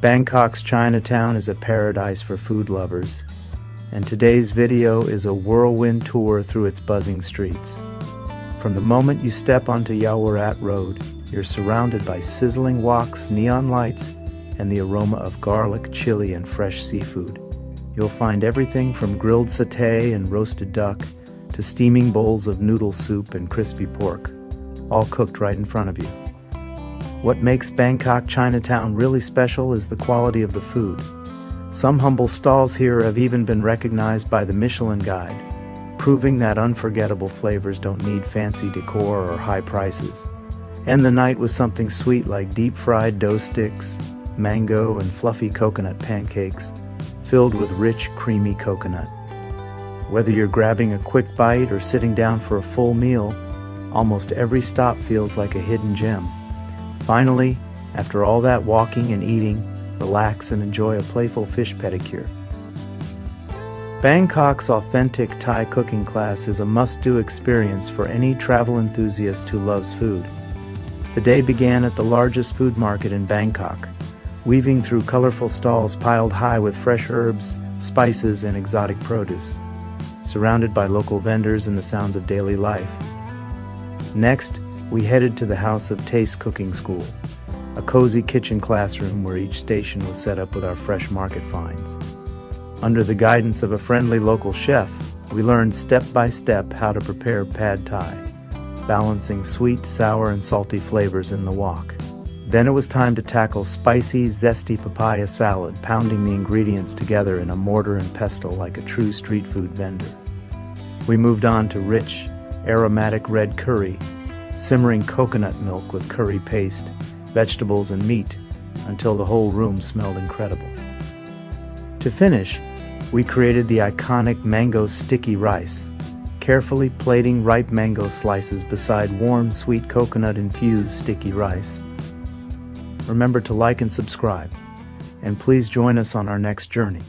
Bangkok's Chinatown is a paradise for food lovers, and today's video is a whirlwind tour through its buzzing streets. From the moment you step onto Yaowarat Road, you're surrounded by sizzling woks, neon lights, and the aroma of garlic, chili, and fresh seafood. You'll find everything from grilled satay and roasted duck to steaming bowls of noodle soup and crispy pork, all cooked right in front of you. What makes Bangkok Chinatown really special is the quality of the food. Some humble stalls here have even been recognized by the Michelin guide, proving that unforgettable flavors don't need fancy decor or high prices. End the night with something sweet like deep-fried dough sticks, mango, and fluffy coconut pancakes, filled with rich, creamy coconut. Whether you're grabbing a quick bite or sitting down for a full meal, almost every stop feels like a hidden gem. Finally, after all that walking and eating, relax and enjoy a playful fish pedicure. Bangkok's authentic Thai cooking class is a must-do experience for any travel enthusiast who loves food. The day began at the largest food market in Bangkok, weaving through colorful stalls piled high with fresh herbs, spices, and exotic produce, surrounded by local vendors and the sounds of daily life. Next, we headed to the House of Taste Cooking School, a cozy kitchen classroom where each station was set up with our fresh market finds. Under the guidance of a friendly local chef, we learned step by step how to prepare pad thai, balancing sweet, sour, and salty flavors in the wok. Then it was time to tackle spicy, zesty papaya salad, pounding the ingredients together in a mortar and pestle like a true street food vendor. We moved on to rich, aromatic red curry, simmering coconut milk with curry paste, vegetables, and meat until the whole room smelled incredible. To finish, we created the iconic mango sticky rice, carefully plating ripe mango slices beside warm, sweet coconut-infused sticky rice. Remember to like and subscribe, and please join us on our next journey.